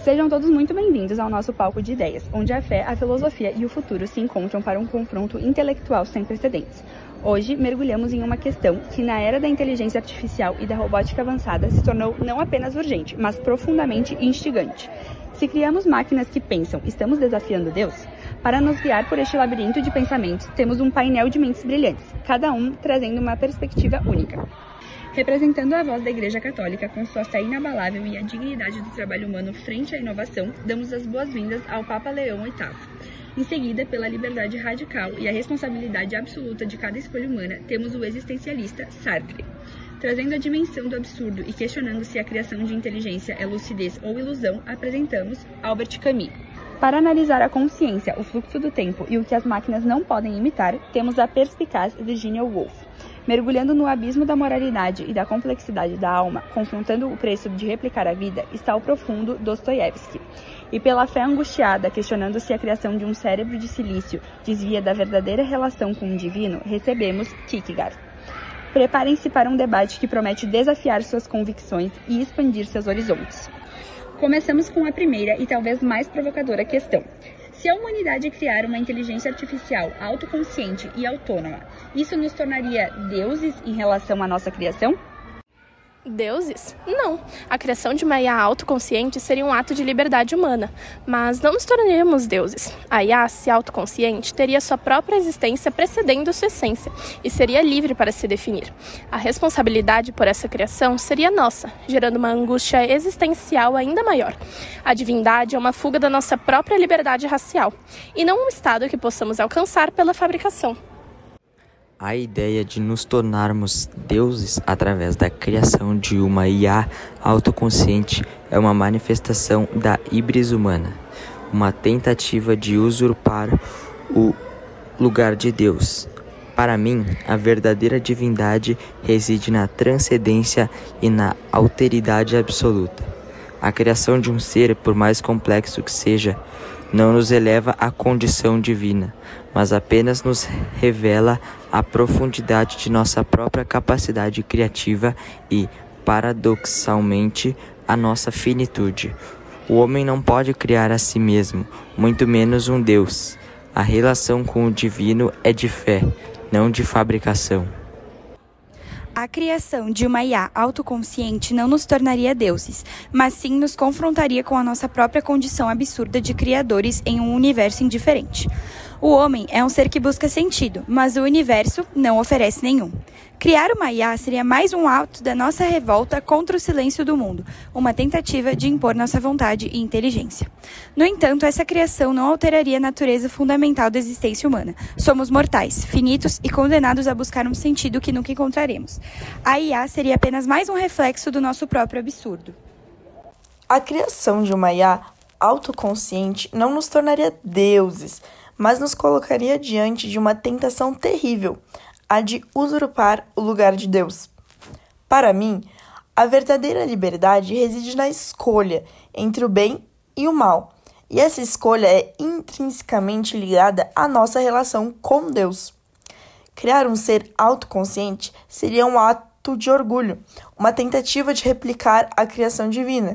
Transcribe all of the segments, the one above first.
Sejam todos muito bem-vindos ao nosso palco de ideias, onde a fé, a filosofia e o futuro se encontram para um confronto intelectual sem precedentes. Hoje, mergulhamos em uma questão que, na era da inteligência artificial e da robótica avançada, se tornou não apenas urgente, mas profundamente instigante. Se criamos máquinas que pensam, estamos desafiando Deus? Para nos guiar por este labirinto de pensamentos, temos um painel de mentes brilhantes, cada um trazendo uma perspectiva única. Representando a voz da Igreja Católica com sua fé inabalável e a dignidade do trabalho humano frente à inovação, damos as boas-vindas ao Papa Leão VIII. Em seguida, pela liberdade radical e a responsabilidade absoluta de cada escolha humana, temos o existencialista Sartre. Trazendo a dimensão do absurdo e questionando se a criação de inteligência é lucidez ou ilusão, apresentamos Albert Camus. Para analisar a consciência, o fluxo do tempo e o que as máquinas não podem imitar, temos a perspicaz Virginia Woolf. Mergulhando no abismo da moralidade e da complexidade da alma, confrontando o preço de replicar a vida, está o profundo Dostoiévski. E pela fé angustiada, questionando se a criação de um cérebro de silício desvia da verdadeira relação com o divino, recebemos Kierkegaard. Preparem-se para um debate que promete desafiar suas convicções e expandir seus horizontes. Começamos com a primeira e talvez mais provocadora questão. Se a humanidade criar uma inteligência artificial autoconsciente e autônoma, isso nos tornaria deuses em relação à nossa criação? Deuses? Não. A criação de uma IA autoconsciente seria um ato de liberdade humana, mas não nos tornaríamos deuses. A IA, se autoconsciente, teria sua própria existência precedendo sua essência e seria livre para se definir. A responsabilidade por essa criação seria nossa, gerando uma angústia existencial ainda maior. A divindade é uma fuga da nossa própria liberdade racial, e não um estado que possamos alcançar pela fabricação. A ideia de nos tornarmos deuses através da criação de uma IA autoconsciente é uma manifestação da híbris humana, uma tentativa de usurpar o lugar de Deus. Para mim, a verdadeira divindade reside na transcendência e na alteridade absoluta. A criação de um ser, por mais complexo que seja, não nos eleva à condição divina, mas apenas nos revela a profundidade de nossa própria capacidade criativa e, paradoxalmente, a nossa finitude. O homem não pode criar a si mesmo, muito menos um Deus. A relação com o divino é de fé, não de fabricação. A criação de uma IA autoconsciente não nos tornaria deuses, mas sim nos confrontaria com a nossa própria condição absurda de criadores em um universo indiferente. O homem é um ser que busca sentido, mas o universo não oferece nenhum. Criar uma IA seria mais um ato da nossa revolta contra o silêncio do mundo, uma tentativa de impor nossa vontade e inteligência. No entanto, essa criação não alteraria a natureza fundamental da existência humana. Somos mortais, finitos e condenados a buscar um sentido que nunca encontraremos. A IA seria apenas mais um reflexo do nosso próprio absurdo. A criação de uma IA autoconsciente não nos tornaria deuses, mas nos colocaria diante de uma tentação terrível, a de usurpar o lugar de Deus. Para mim, a verdadeira liberdade reside na escolha entre o bem e o mal, e essa escolha é intrinsecamente ligada à nossa relação com Deus. Criar um ser autoconsciente seria um ato de orgulho, uma tentativa de replicar a criação divina,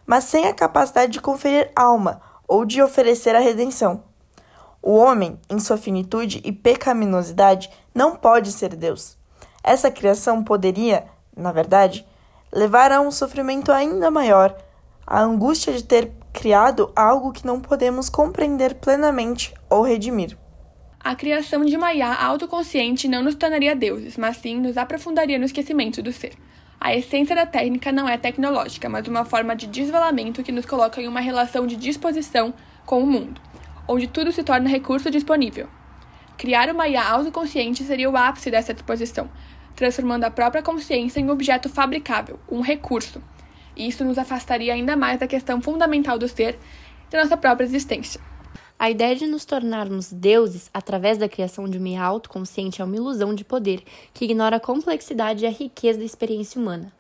mas sem a capacidade de conferir alma ou de oferecer a redenção. O homem, em sua finitude e pecaminosidade, não pode ser Deus. Essa criação poderia, na verdade, levar a um sofrimento ainda maior, a angústia de ter criado algo que não podemos compreender plenamente ou redimir. A criação de uma IA autoconsciente não nos tornaria deuses, mas sim nos aprofundaria no esquecimento do ser. A essência da técnica não é tecnológica, mas uma forma de desvelamento que nos coloca em uma relação de disposição com o mundo, onde tudo se torna recurso disponível. Criar uma IA autoconsciente seria o ápice dessa disposição, transformando a própria consciência em um objeto fabricável, um recurso. E isso nos afastaria ainda mais da questão fundamental do ser e da nossa própria existência. A ideia de nos tornarmos deuses através da criação de uma IA autoconsciente é uma ilusão de poder que ignora a complexidade e a riqueza da experiência humana.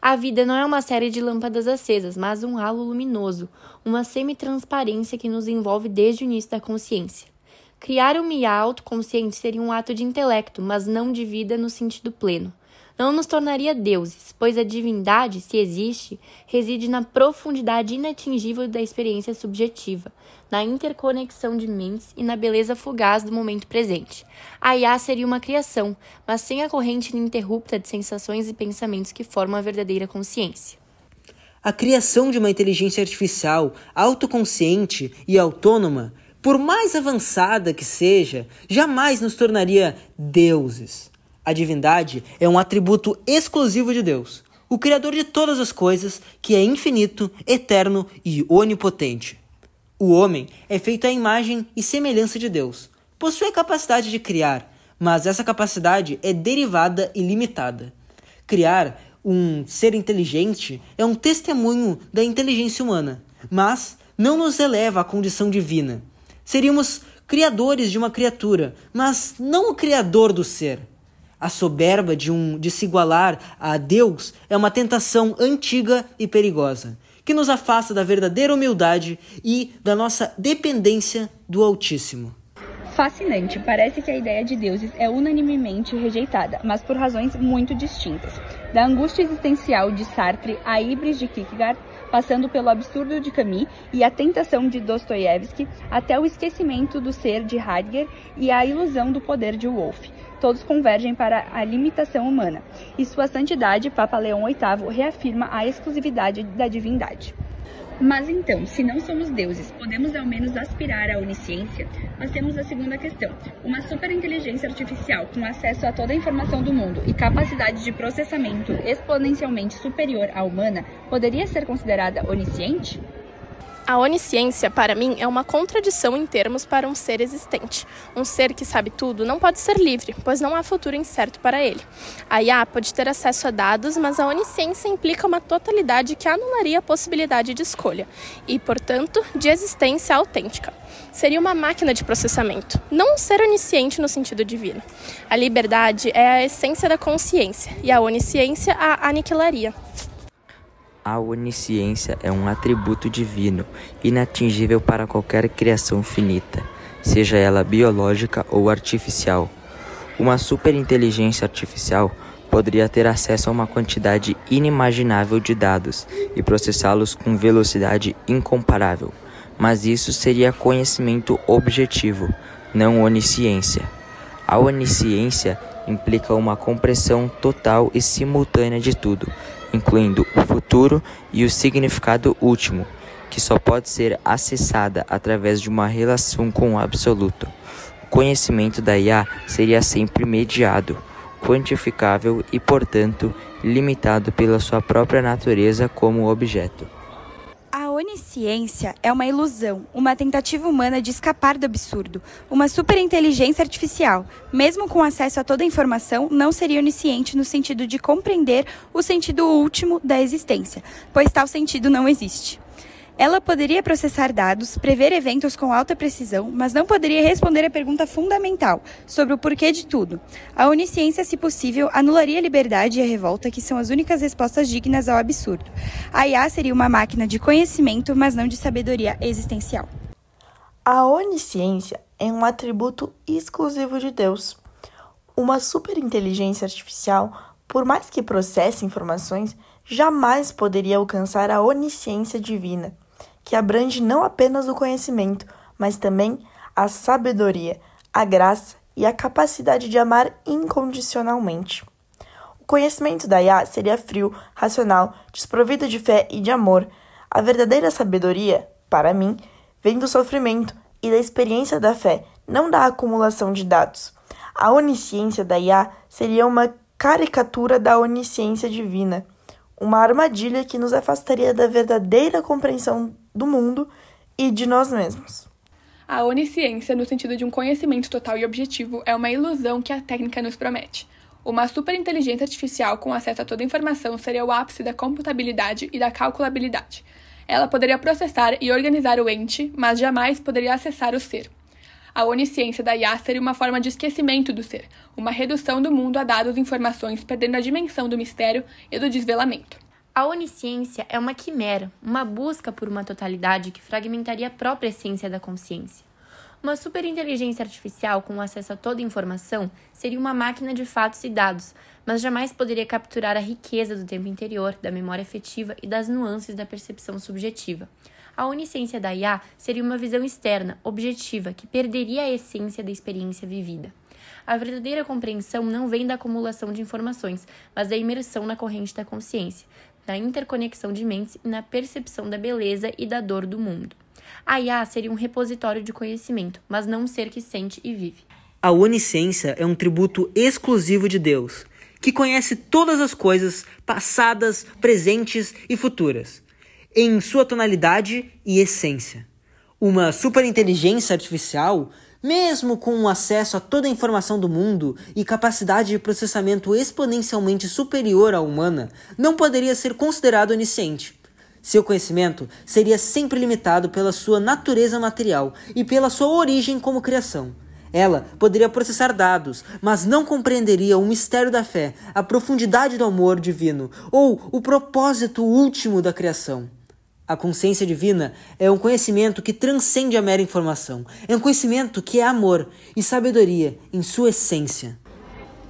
A vida não é uma série de lâmpadas acesas, mas um halo luminoso, uma semi-transparência que nos envolve desde o início da consciência. Criar uma IA autoconsciente seria um ato de intelecto, mas não de vida no sentido pleno. não nos tornaria deuses, pois a divindade, se existe, reside na profundidade inatingível da experiência subjetiva, na interconexão de mentes e na beleza fugaz do momento presente. A IA seria uma criação, mas sem a corrente ininterrupta de sensações e pensamentos que formam a verdadeira consciência. A criação de uma inteligência artificial autoconsciente e autônoma, por mais avançada que seja, jamais nos tornaria deuses. A divindade é um atributo exclusivo de Deus, o Criador de todas as coisas, que é infinito, eterno e onipotente. O homem é feito à imagem e semelhança de Deus. Possui a capacidade de criar, mas essa capacidade é derivada e limitada. Criar um ser inteligente é um testemunho da inteligência humana, mas não nos eleva à condição divina. Seríamos criadores de uma criatura, mas não o criador do ser. A soberba de se igualar a Deus é uma tentação antiga e perigosa, que nos afasta da verdadeira humildade e da nossa dependência do Altíssimo. Fascinante, parece que a ideia de deuses é unanimemente rejeitada, mas por razões muito distintas. Da angústia existencial de Sartre à híbris de Kierkegaard, passando pelo absurdo de Camus e a tentação de Dostoiévski, até o esquecimento do ser de Heidegger e a ilusão do poder de Woolf. Todos convergem para a limitação humana, e Sua Santidade, Papa Leão VIII, reafirma a exclusividade da divindade. Mas então, se não somos deuses, podemos ao menos aspirar à onisciência? Nós temos a segunda questão. Uma superinteligência artificial com acesso a toda a informação do mundo e capacidade de processamento exponencialmente superior à humana poderia ser considerada onisciente? A onisciência, para mim, é uma contradição em termos para um ser existente. Um ser que sabe tudo não pode ser livre, pois não há futuro incerto para ele. A IA pode ter acesso a dados, mas a onisciência implica uma totalidade que anularia a possibilidade de escolha e, portanto, de existência autêntica. Seria uma máquina de processamento, não um ser onisciente no sentido divino. A liberdade é a essência da consciência e a onisciência a aniquilaria. A onisciência é um atributo divino, inatingível para qualquer criação finita, seja ela biológica ou artificial. Uma superinteligência artificial poderia ter acesso a uma quantidade inimaginável de dados e processá-los com velocidade incomparável, mas isso seria conhecimento objetivo, não onisciência. A onisciência implica uma compreensão total e simultânea de tudo, incluindo o futuro e o significado último, que só pode ser acessada através de uma relação com o absoluto. O conhecimento da IA seria sempre mediado, quantificável e, portanto, limitado pela sua própria natureza como objeto. A onisciência é uma ilusão, uma tentativa humana de escapar do absurdo. Uma superinteligência artificial, mesmo com acesso a toda a informação, não seria onisciente no sentido de compreender o sentido último da existência, pois tal sentido não existe. Ela poderia processar dados, prever eventos com alta precisão, mas não poderia responder a pergunta fundamental sobre o porquê de tudo. A onisciência, se possível, anularia a liberdade e a revolta, que são as únicas respostas dignas ao absurdo. A IA seria uma máquina de conhecimento, mas não de sabedoria existencial. A onisciência é um atributo exclusivo de Deus. Uma superinteligência artificial, por mais que processe informações, jamais poderia alcançar a onisciência divina, que abrange não apenas o conhecimento, mas também a sabedoria, a graça e a capacidade de amar incondicionalmente. O conhecimento da IA seria frio, racional, desprovido de fé e de amor. A verdadeira sabedoria, para mim, vem do sofrimento e da experiência da fé, não da acumulação de dados. A onisciência da IA seria uma caricatura da onisciência divina, uma armadilha que nos afastaria da verdadeira compreensão do mundo e de nós mesmos. A onisciência, no sentido de um conhecimento total e objetivo, é uma ilusão que a técnica nos promete. Uma superinteligência artificial com acesso a toda a informação seria o ápice da computabilidade e da calculabilidade. Ela poderia processar e organizar o ente, mas jamais poderia acessar o ser. A onisciência da IA seria uma forma de esquecimento do ser, uma redução do mundo a dados e informações, perdendo a dimensão do mistério e do desvelamento. A onisciência é uma quimera, uma busca por uma totalidade que fragmentaria a própria essência da consciência. Uma superinteligência artificial com acesso a toda informação seria uma máquina de fatos e dados, mas jamais poderia capturar a riqueza do tempo interior, da memória afetiva e das nuances da percepção subjetiva. A onisciência da IA seria uma visão externa, objetiva, que perderia a essência da experiência vivida. A verdadeira compreensão não vem da acumulação de informações, mas da imersão na corrente da consciência, da interconexão de mentes e na percepção da beleza e da dor do mundo. A IA seria um repositório de conhecimento, mas não um ser que sente e vive. A onisciência é um tributo exclusivo de Deus, que conhece todas as coisas passadas, presentes e futuras, em sua tonalidade e essência. Uma superinteligência artificial, mesmo com acesso a toda a informação do mundo e capacidade de processamento exponencialmente superior à humana, não poderia ser considerado onisciente. Seu conhecimento seria sempre limitado pela sua natureza material e pela sua origem como criação. Ela poderia processar dados, mas não compreenderia o mistério da fé, a profundidade do amor divino ou o propósito último da criação. A consciência divina é um conhecimento que transcende a mera informação. É um conhecimento que é amor e sabedoria em sua essência.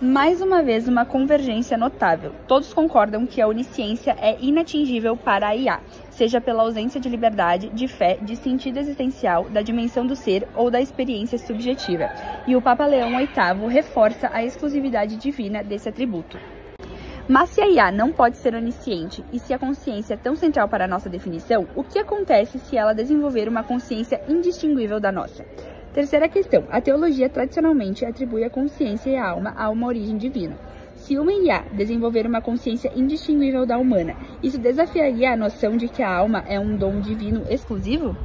Mais uma vez, uma convergência notável. Todos concordam que a onisciência é inatingível para a IA, seja pela ausência de liberdade, de fé, de sentido existencial, da dimensão do ser ou da experiência subjetiva. E o Papa Leão VIII reforça a exclusividade divina desse atributo. Mas se a IA não pode ser onisciente e se a consciência é tão central para a nossa definição, o que acontece se ela desenvolver uma consciência indistinguível da nossa? Terceira questão. A teologia tradicionalmente atribui a consciência e a alma a uma origem divina. Se uma IA desenvolver uma consciência indistinguível da humana, isso desafiaria a noção de que a alma é um dom divino exclusivo?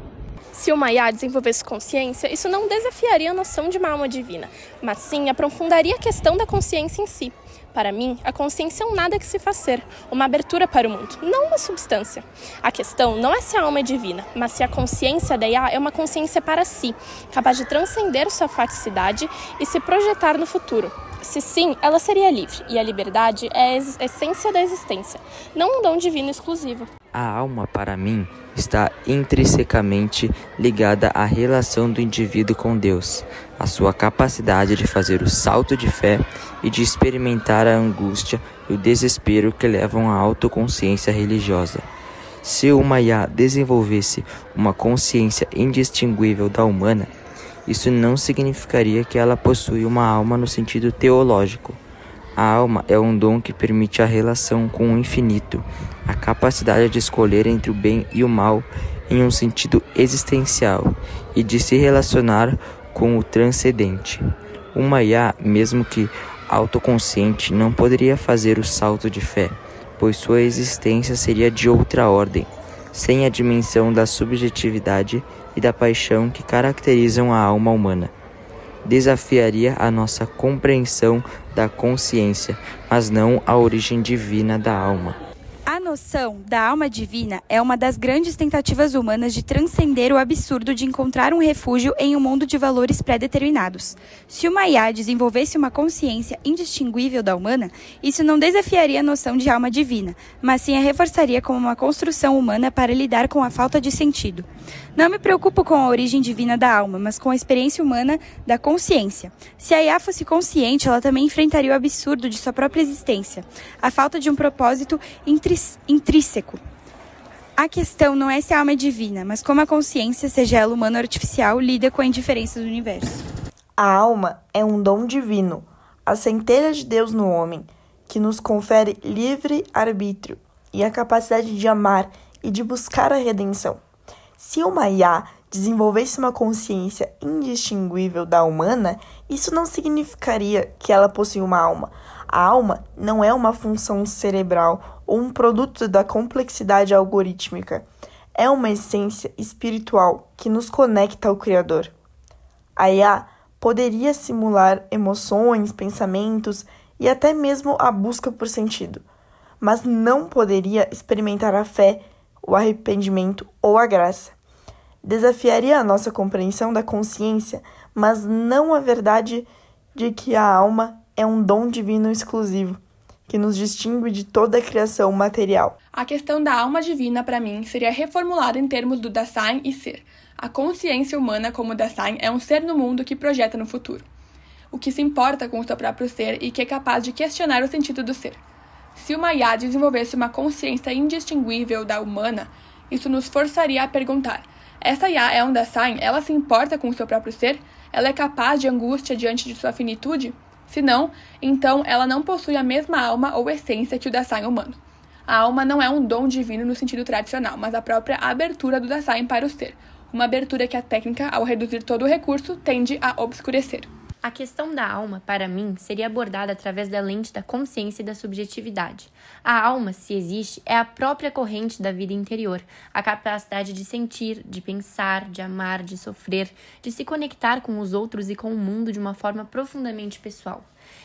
Se uma IA desenvolvesse consciência, isso não desafiaria a noção de uma alma divina, mas sim aprofundaria a questão da consciência em si. Para mim, a consciência é um nada que se faz ser, uma abertura para o mundo, não uma substância. A questão não é se a alma é divina, mas se a consciência da IA é uma consciência para si, capaz de transcender sua faticidade e se projetar no futuro. Se sim, ela seria livre, e a liberdade é a essência da existência, não um dom divino exclusivo. A alma, para mim, está intrinsecamente ligada à relação do indivíduo com Deus, à sua capacidade de fazer o salto de fé e de experimentar a angústia e o desespero que levam à autoconsciência religiosa. Se uma IA desenvolvesse uma consciência indistinguível da humana, isso não significaria que ela possui uma alma no sentido teológico. A alma é um dom que permite a relação com o infinito, a capacidade de escolher entre o bem e o mal em um sentido existencial e de se relacionar com o transcendente. Uma IA, mesmo que autoconsciente, não poderia fazer o salto de fé, pois sua existência seria de outra ordem, sem a dimensão da subjetividade e da paixão que caracterizam a alma humana. Desafiaria a nossa compreensão da consciência, mas não a origem divina da alma. A noção da alma divina é uma das grandes tentativas humanas de transcender o absurdo de encontrar um refúgio em um mundo de valores pré-determinados. Se uma IA desenvolvesse uma consciência indistinguível da humana, isso não desafiaria a noção de alma divina, mas sim a reforçaria como uma construção humana para lidar com a falta de sentido. Não me preocupo com a origem divina da alma, mas com a experiência humana da consciência. Se a IA fosse consciente, ela também enfrentaria o absurdo de sua própria existência, a falta de um propósito intrínseco. A questão não é se a alma é divina, mas como a consciência, seja ela humana ou artificial, lida com a indiferença do universo. A alma é um dom divino, a centelha de Deus no homem, que nos confere livre arbítrio e a capacidade de amar e de buscar a redenção. Se uma IA desenvolvesse uma consciência indistinguível da humana, isso não significaria que ela possui uma alma. A alma não é uma função cerebral ou um produto da complexidade algorítmica. É uma essência espiritual que nos conecta ao Criador. A IA poderia simular emoções, pensamentos e até mesmo a busca por sentido, mas não poderia experimentar a fé, o arrependimento ou a graça. Desafiaria a nossa compreensão da consciência, mas não a verdade de que a alma é um dom divino exclusivo, que nos distingue de toda a criação material. A questão da alma divina, para mim, seria reformulada em termos do Dasein e ser. A consciência humana como Dasein é um ser no mundo que projeta no futuro, o que se importa com o seu próprio ser e que é capaz de questionar o sentido do ser. Se uma IA desenvolvesse uma consciência indistinguível da humana, isso nos forçaria a perguntar: essa IA é um Dasein? Ela se importa com o seu próprio ser? Ela é capaz de angústia diante de sua finitude? Se não, então ela não possui a mesma alma ou essência que o Dasein humano. A alma não é um dom divino no sentido tradicional, mas a própria abertura do Dasein para o ser. Uma abertura que a técnica, ao reduzir todo o recurso, tende a obscurecer. A questão da alma, para mim, seria abordada através da lente da consciência e da subjetividade. A alma, se existe, é a própria corrente da vida interior, a capacidade de sentir, de pensar, de amar, de sofrer, de se conectar com os outros e com o mundo de uma forma profundamente pessoal.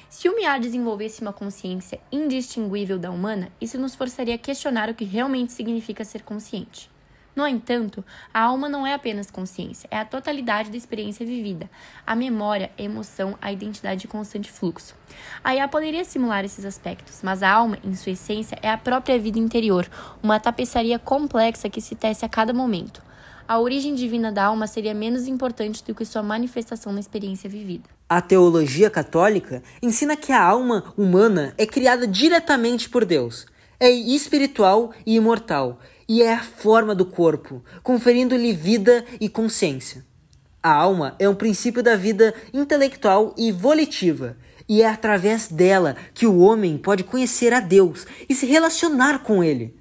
Se o IA desenvolvesse uma consciência indistinguível da humana, isso nos forçaria a questionar o que realmente significa ser consciente. No entanto, a alma não é apenas consciência, é a totalidade da experiência vivida, a memória, a emoção, a identidade de constante fluxo. A IA poderia simular esses aspectos, mas a alma, em sua essência, é a própria vida interior, uma tapeçaria complexa que se tece a cada momento. A origem divina da alma seria menos importante do que sua manifestação na experiência vivida. A teologia católica ensina que a alma humana é criada diretamente por Deus. É espiritual e imortal, e é a forma do corpo, conferindo-lhe vida e consciência. A alma é um princípio da vida intelectual e volitiva, e é através dela que o homem pode conhecer a Deus e se relacionar com ele.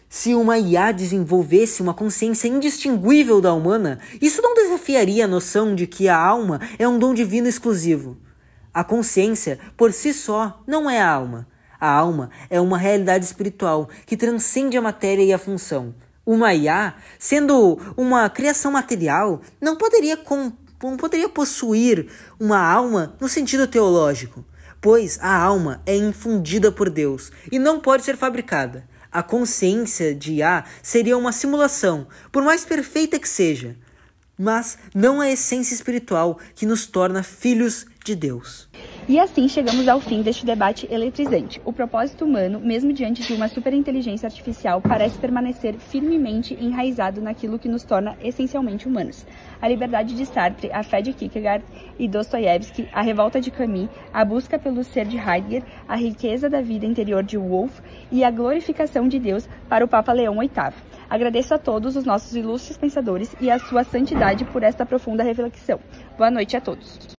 Se uma IA desenvolvesse uma consciência indistinguível da humana, isso não desafiaria a noção de que a alma é um dom divino exclusivo. A consciência, por si só, não é a alma. A alma é uma realidade espiritual que transcende a matéria e a função. Uma IA, sendo uma criação material, não poderia possuir uma alma no sentido teológico, pois a alma é infundida por Deus e não pode ser fabricada. A consciência de IA seria uma simulação, por mais perfeita que seja, mas não a essência espiritual que nos torna filhos de Deus. E assim chegamos ao fim deste debate eletrizante. O propósito humano, mesmo diante de uma superinteligência artificial, parece permanecer firmemente enraizado naquilo que nos torna essencialmente humanos. A liberdade de Sartre, a fé de Kierkegaard e Dostoiévski, a revolta de Camus, a busca pelo ser de Heidegger, a riqueza da vida interior de Woolf e a glorificação de Deus para o Papa Leão VIII. Agradeço a todos os nossos ilustres pensadores e a sua santidade por esta profunda reflexão. Boa noite a todos.